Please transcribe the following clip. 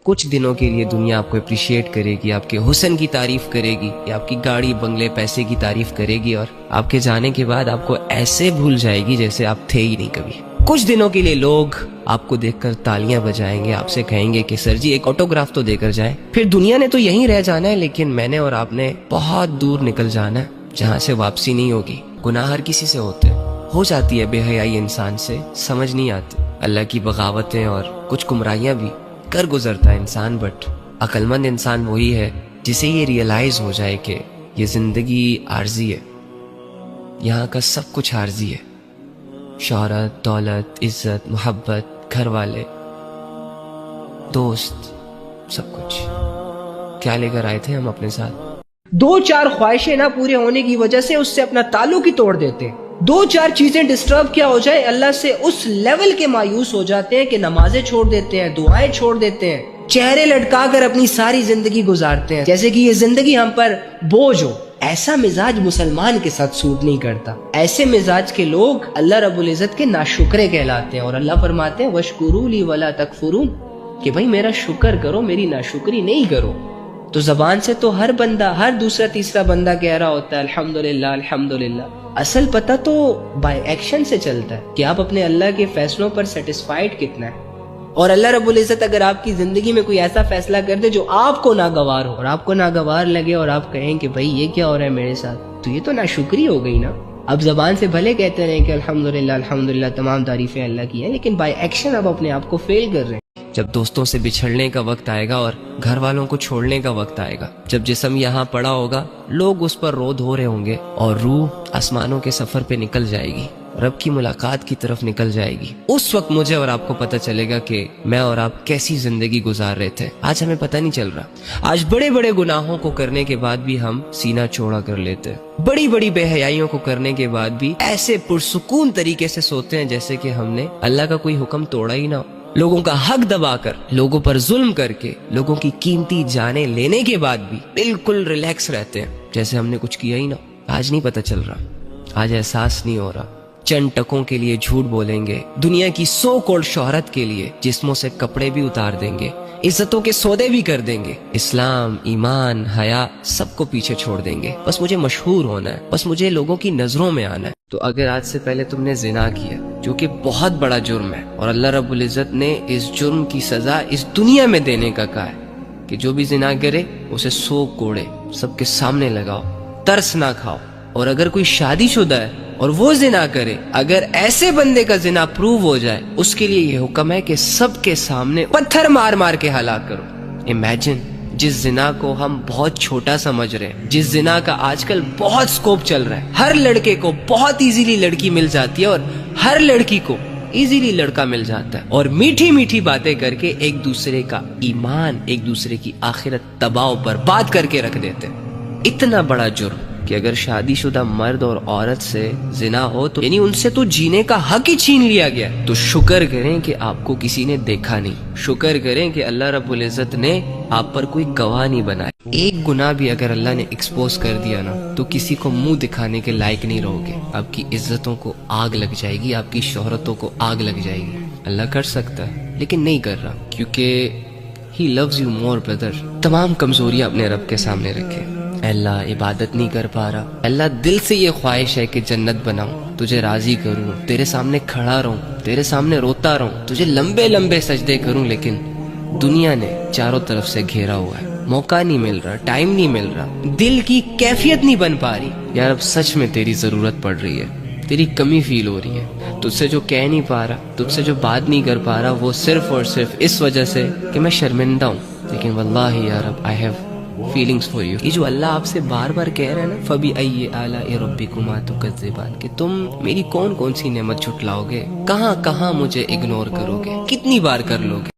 کچھ دنوں کے لیے دنیا آپ کو اپریشیٹ کرے گی، آپ کے حسن کی تعریف کرے گی، یا آپ کی گاڑی بنگلے پیسے کی تعریف کرے گی، اور آپ کے جانے کے بعد آپ کو ایسے بھول جائے گی جیسے آپ تھے ہی نہیں کبھی۔ کچھ دنوں کے لیے لوگ آپ کو دیکھ کر تالیاں بجائیں گے، آپ سے کہیں گے کہ سر جی ایک آٹوگراف تو دے کر جائیں۔ پھر دنیا نے تو یہیں رہ جانا ہے، لیکن میں نے اور آپ نے بہت دور نکل جانا ہے جہاں سے واپسی نہیں ہوگی۔ گناہ ہر کسی سے ہوتے ہیں، ہو جاتی ہے بے حیائی انسان سے، سمجھ نہیں آتی اللہ کی بغاوتیں اور کچھ گمراہیاں بھی کر گزرتا ہے انسان، بٹ عقل مند انسان وہی ہے جسے یہ ریئلائز ہو جائے کہ یہ زندگی عارضی ہے، یہاں کا سب کچھ عارضی ہے، شہرت، دولت، عزت، محبت، گھر والے، دوست، سب کچھ کیا لے کر آئے تھے ہم اپنے ساتھ؟ دو چار خواہشیں نہ پورے ہونے کی وجہ سے اس سے اپنا تعلق ہی توڑ دیتے ہیں، دو چار چیزیں ڈسٹرب کیا ہو جائے اللہ سے اس لیول کے مایوس ہو جاتے ہیں کہ نمازیں چھوڑ دیتے ہیں، دعائیں چھوڑ دیتے ہیں، چہرے لٹکا کر اپنی ساری زندگی گزارتے ہیں جیسے کہ یہ زندگی ہم پر بوجھ ہو۔ ایسا مزاج مسلمان کے ساتھ سوٹ نہیں کرتا۔ ایسے مزاج کے لوگ اللہ رب العزت کے ناشکرے کہلاتے ہیں، اور اللہ فرماتے ہیں وَاشْكُرُوا لِي وَلَا تَكْفُرُونَ کہ بھائی میرا شکر کرو، میری ناشکری نہیں کرو۔ تو زبان سے تو ہر بندہ، ہر دوسرا تیسرا بندہ کہہ رہا ہوتا ہے الحمدللہ الحمدللہ، اصل پتہ تو بائی ایکشن سے چلتا ہے کہ آپ اپنے اللہ کے فیصلوں پر سیٹسفائیڈ کتنا ہے۔ اور اللہ رب العزت اگر آپ کی زندگی میں کوئی ایسا فیصلہ کر دے جو آپ کو ناگوار ہو، اور آپ کو ناگوار لگے، اور آپ کہیں کہ بھائی یہ کیا ہو رہا ہے میرے ساتھ، تو یہ تو ناشکری ہو گئی نا۔ اب زبان سے بھلے کہتے رہیں کہ الحمدللہ الحمدللہ تمام تعریفیں اللہ کی ہیں، لیکن بائی ایکشن اب اپنے آپ کو فیل کر رہے ہیں۔ جب دوستوں سے بچھڑنے کا وقت آئے گا اور گھر والوں کو چھوڑنے کا وقت آئے گا، جب جسم یہاں پڑا ہوگا، لوگ اس پر رو دھو رہے ہوں گے، اور روح آسمانوں کے سفر پہ نکل جائے گی، رب کی ملاقات کی طرف نکل جائے گی، اس وقت مجھے اور آپ کو پتہ چلے گا کہ میں اور آپ کیسی زندگی گزار رہے تھے۔ آج ہمیں پتہ نہیں چل رہا، آج بڑے بڑے گناہوں کو کرنے کے بعد بھی ہم سینہ چوڑا کر لیتے ہیں، بڑی بڑی بے حیائیوں کو کرنے کے بعد بھی ایسے پرسکون طریقے سے سوتے ہیں جیسے کہ ہم نے اللہ کا کوئی حکم توڑا ہی نہ ہو۔ لوگوں کا حق دبا کر، لوگوں پر ظلم کر کے، لوگوں کی قیمتی جانیں لینے کے بعد بھی بالکل ریلیکس رہتے ہیں جیسے ہم نے کچھ کیا ہی نہ ہو۔ آج نہیں پتہ چل رہا، آج احساس نہیں ہو رہا۔ چند ٹکوں کے لیے جھوٹ بولیں گے، دنیا کی سو کروڑ شہرت کے لیے جسموں سے کپڑے بھی اتار دیں گے، عزتوں کے سودے بھی کر دیں گے، اسلام، ایمان، حیا سب کو پیچھے چھوڑ دیں گے۔ بس مجھے مشہور ہونا ہے، بس مجھے لوگوں کی نظروں میں آنا ہے۔ تو اگر آج سے پہلے تم نے زنا کیا، جو کہ بہت بڑا جرم ہے، اور اللہ رب العزت نے اس جرم کی سزا اس دنیا میں دینے کا کہا ہے کہ جو بھی زنا کرے اسے 100 کوڑے سب کے سامنے لگاؤ، ترس نہ کھاؤ۔ اور اگر کوئی شادی شدہ ہے اور وہ زنا کرے، اگر ایسے بندے کا زنا پروو ہو جائے، اس کے لیے یہ حکم ہے کہ سب کے سامنے پتھر مار مار کے ہلاک کرو۔ امیجن، جس زنا کو ہم بہت چھوٹا سمجھ رہے ہیں، جس زنا کا آج کل بہت سکوپ چل رہا ہے، ہر لڑکے کو بہت ایزیلی لڑکی مل جاتی ہے، اور ہر لڑکی کو ایزیلی لڑکا مل جاتا ہے، اور میٹھی میٹھی باتیں کر کے ایک دوسرے کا ایمان، ایک دوسرے کی آخرت تباہ و برباد کر کے رکھ دیتے ہیں۔ اتنا بڑا جرم کہ اگر شادی شدہ مرد اور عورت سے زنا ہو تو یعنی ان سے تو جینے کا حق ہی چھین لیا گیا۔ تو شکر کریں کہ آپ کو کسی نے دیکھا نہیں، شکر کریں کہ اللہ رب العزت نے آپ پر کوئی گواہ نہیں بنایا۔ ایک گناہ بھی اگر اللہ نے ایکسپوز کر دیا نا، تو کسی کو منہ دکھانے کے لائق نہیں رہو گے، آپ کی عزتوں کو آگ لگ جائے گی، آپ کی شہرتوں کو آگ لگ جائے گی۔ اللہ کر سکتا ہے لیکن نہیں کر رہا، کیونکہ He loves you more brother۔ تمام کمزوریاں اپنے رب کے سامنے رکھے۔ اللہ عبادت نہیں کر پا رہا، اللہ دل سے یہ خواہش ہے کہ جنت بناؤں، تجھے راضی کروں، تیرے سامنے کھڑا رہوں، تیرے سامنے روتا رہوں، تجھے لمبے لمبے سجدے کروں، لیکن دنیا نے چاروں طرف سے گھیرا ہوا ہے، موقع نہیں مل رہا، ٹائم نہیں مل رہا، دل کی کیفیت نہیں بن پا رہی۔ یار اب سچ میں تیری ضرورت پڑ رہی ہے، تیری کمی فیل ہو رہی ہے، تجھ سے جو کہہ نہیں پا رہا، تجھ سے جو بات نہیں کر پا رہا، وہ صرف اور صرف اس وجہ سے کہ میں شرمندہ ہوں۔ لیکن واللہ یا رب I have feelings for you۔ یہ جو اللہ آپ سے بار بار کہہ رہا ہے نا، فَبِأَيِّ آلَاءِ رَبِّكُمَا تُكَذِّبَانِ، کہ تم میری کون کون سی نعمت جھٹلاؤ گے، کہاں کہاں مجھے اگنور کرو گے، کتنی بار کر لو گے۔